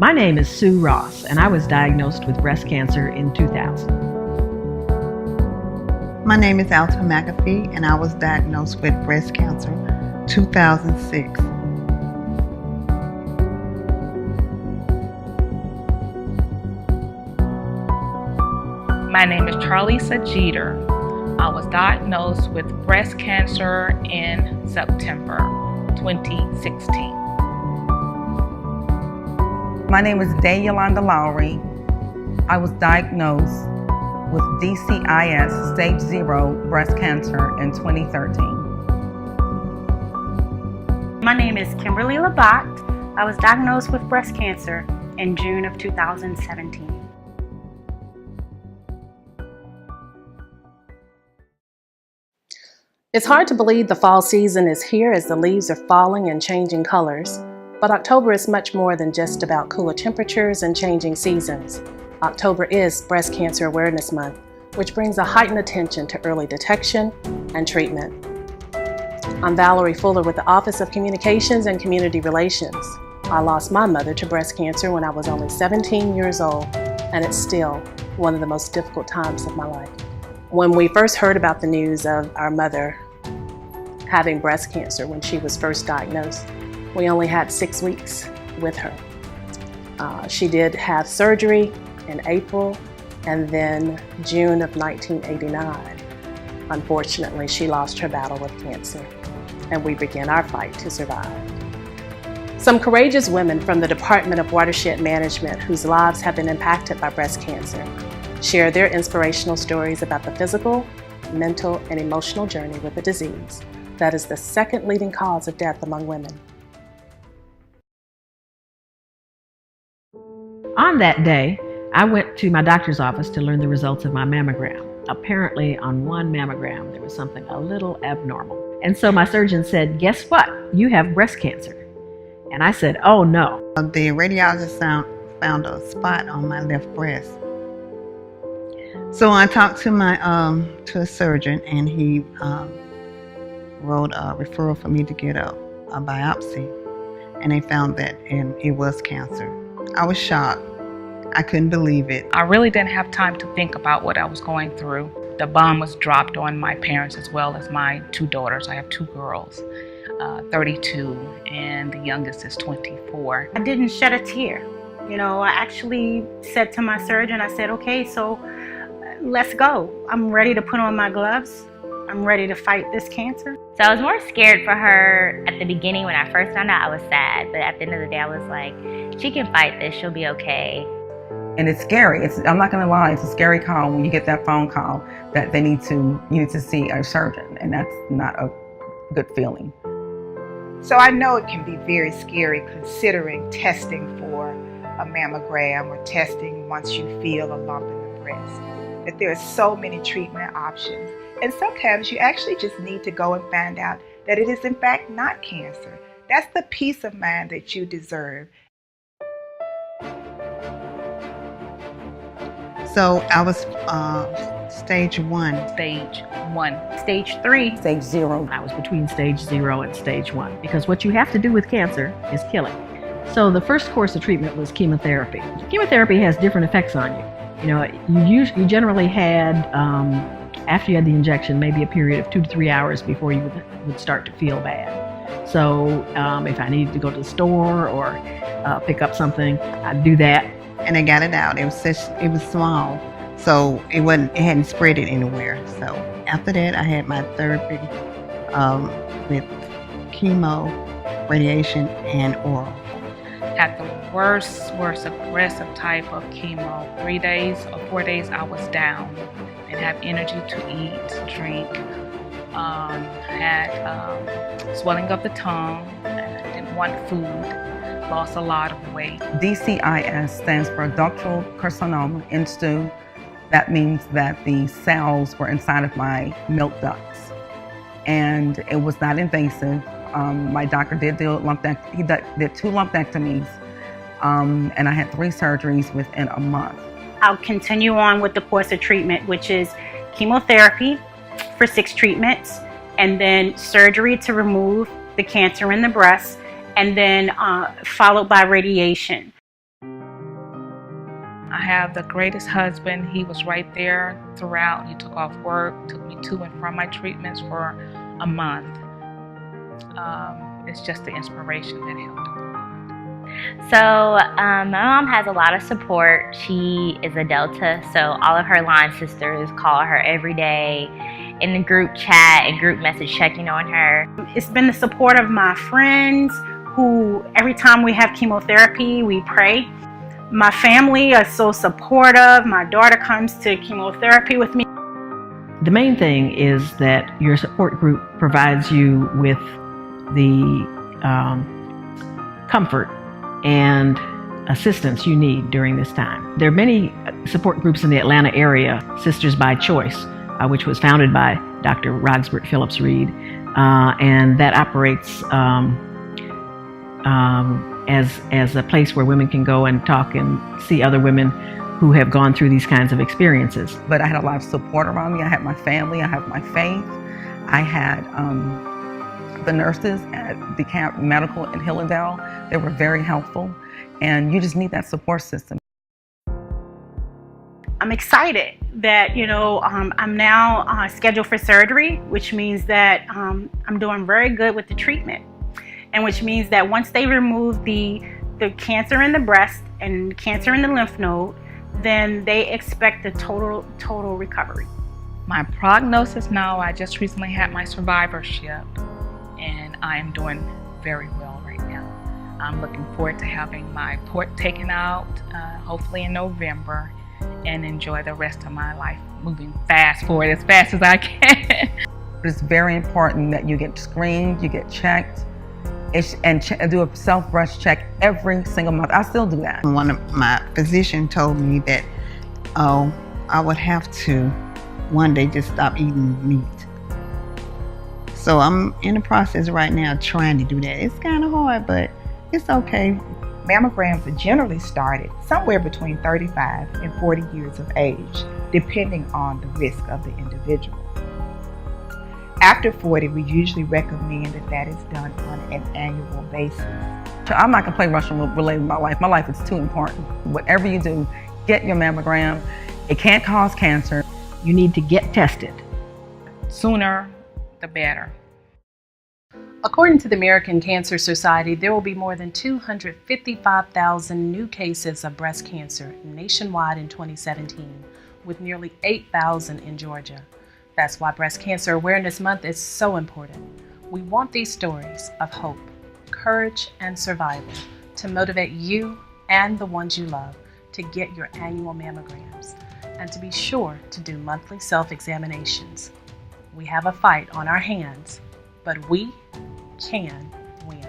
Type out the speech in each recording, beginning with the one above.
My name is Sue Ross, and I was diagnosed with breast cancer in 2000. My name is Alta McAfee, and I was diagnosed with breast cancer 2006. My name is Charlisa Jeter. I was diagnosed with breast cancer in September 2016. My name is Day Yolanda Lowry. I was diagnosed with DCIS stage 0 breast cancer in 2013. My name is Kimberly Labat. I was diagnosed with breast cancer in June of 2017. It's hard to believe the fall season is here as the leaves are falling and changing colors. But October is much more than just about cooler temperatures and changing seasons. October is Breast Cancer Awareness Month, which brings a heightened attention to early detection and treatment. I'm Valerie Fuller with the Office of Communications and Community Relations. I lost my mother to breast cancer when I was only 17 years old, and it's still one of the most difficult times of my life. When we first heard about the news of our mother having breast cancer when she was first diagnosed, we only had 6 weeks with her. She did have surgery in April, and then June of 1989. Unfortunately, she lost her battle with cancer, and we began our fight to survive. Some courageous women from the Department of Watershed Management whose lives have been impacted by breast cancer share their inspirational stories about the physical, mental, and emotional journey with the disease that is the second leading cause of death among women. On that day, I went to my doctor's office to learn the results of my mammogram. Apparently, on one mammogram, there was something a little abnormal. And so my surgeon said, "Guess what? You have breast cancer." And I said, "Oh no." The radiologist found a spot on my left breast. So I talked to to a surgeon, and he wrote a referral for me to get a biopsy, and they found that it was cancer. I was shocked. I couldn't believe it. I really didn't have time to think about what I was going through. The bomb was dropped on my parents as well as my 2 daughters. I have 2 girls, 32, and the youngest is 24. I didn't shed a tear. I actually said to my surgeon, I said, okay, so let's go. I'm ready to put on my gloves. I'm ready to fight this cancer. So I was more scared for her at the beginning. When I first found out, I was sad. But at the end of the day, I was like, she can fight this. She'll be okay. And it's scary. I'm not going to lie. It's a scary call when you get that phone call that you need to see a surgeon, and that's not a good feeling. So I know it can be very scary considering testing for a mammogram or testing once you feel a lump in the breast. That there are so many treatment options. And sometimes you actually just need to go and find out that it is in fact not cancer. That's the peace of mind that you deserve. So I was stage 1. Stage 1. Stage 3. Stage 0. I was between stage 0 and stage 1, because what you have to do with cancer is kill it. So the first course of treatment was chemotherapy. Chemotherapy has different effects on you. You generally had, after you had the injection, maybe a period of 2 to 3 hours before you would start to feel bad. So if I needed to go to the store or pick up something, I'd do that. And I got it out. It was small, so it hadn't spread it anywhere. So after that, I had my therapy with chemo, radiation, and oral. Had the worst aggressive type of chemo. 3 days or 4 days I was down. Didn't have energy to eat, drink. Had swelling of the tongue. Didn't want food. Lost a lot of weight. DCIS stands for ductal carcinoma in stew. That means that the cells were inside of my milk ducts, and it was not invasive. My doctor did do he did 2 lumpectomies, and I had 3 surgeries within a month. I'll continue on with the course of treatment, which is chemotherapy for 6 treatments, and then surgery to remove the cancer in the breast, and then followed by radiation. I have the greatest husband. He was right there throughout. He took off work, took me to and from my treatments for a month. It's just the inspiration that helped. So my mom has a lot of support. She is a Delta, so all of her line sisters call her every day in the group chat and group message checking on her. It's been the support of my friends who every time we have chemotherapy, we pray. My family are so supportive. My daughter comes to chemotherapy with me. The main thing is that your support group provides you with the comfort and assistance you need during this time. There are many support groups in the Atlanta area, Sisters by Choice, which was founded by Dr. Rodsbert Phillips Reed, and that operates as a place where women can go and talk and see other women who have gone through these kinds of experiences. But I had a lot of support around me. I had my family, I have my faith. I had the nurses at DeKalb Medical in Hillendale. They were very helpful, and you just need that support system. I'm excited that, I'm now scheduled for surgery, which means that I'm doing very good with the treatment. And which means that once they remove the cancer in the breast and cancer in the lymph node, then they expect a total recovery. My prognosis now, I just recently had my survivorship, and I am doing very well right now. I'm looking forward to having my port taken out, hopefully in November, and enjoy the rest of my life moving fast forward as fast as I can. It's very important that you get screened, you get checked, and do a self-breast check every single month. I still do that. One of my physicians told me that, I would have to one day just stop eating meat. So I'm in the process right now trying to do that. It's kind of hard, but it's okay. Mammograms are generally started somewhere between 35 and 40 years of age, depending on the risk of the individual. After 40, we usually recommend that is done on an annual basis. I'm not going to play Russian roulette with my life. My life is too important. Whatever you do, get your mammogram. It can't cause cancer. You need to get tested. Sooner, the better. According to the American Cancer Society, there will be more than 255,000 new cases of breast cancer nationwide in 2017, with nearly 8,000 in Georgia. That's why Breast Cancer Awareness Month is so important. We want these stories of hope, courage, and survival to motivate you and the ones you love to get your annual mammograms and to be sure to do monthly self-examinations. We have a fight on our hands, but we can win.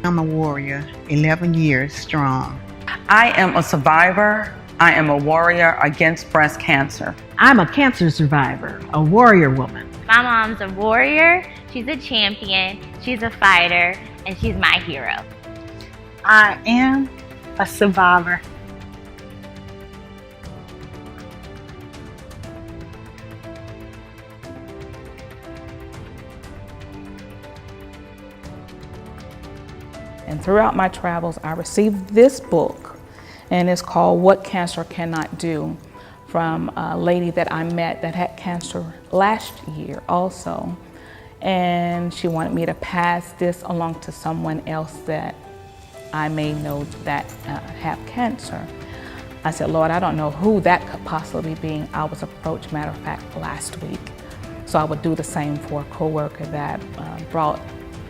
I'm a warrior, 11 years strong. I am a survivor. I am a warrior against breast cancer. I'm a cancer survivor, a warrior woman. My mom's a warrior, she's a champion, she's a fighter, and she's my hero. I am a survivor. And throughout my travels, I received this book, and it's called What Cancer Cannot Do, from a lady that I met that had cancer last year also. And she wanted me to pass this along to someone else that I may know that have cancer. I said, Lord, I don't know who that could possibly be. I was approached, matter of fact, last week. So I would do the same for a coworker that brought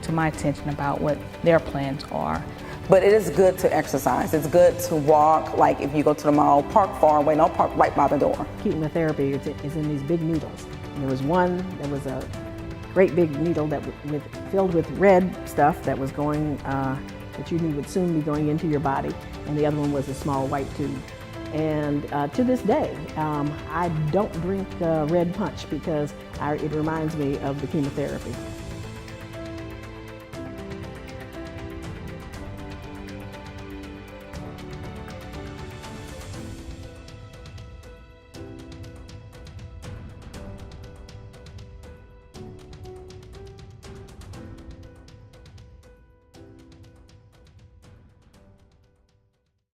to my attention about what their plans are. But it is good to exercise. It's good to walk, like if you go to the mall, park far away, don't park right by the door. Chemotherapy is in these big needles. And there was one that was a great big needle that filled with red stuff that was going, that you knew would soon be going into your body, and the other one was a small white tube. And to this day, I don't drink red punch because it reminds me of the chemotherapy.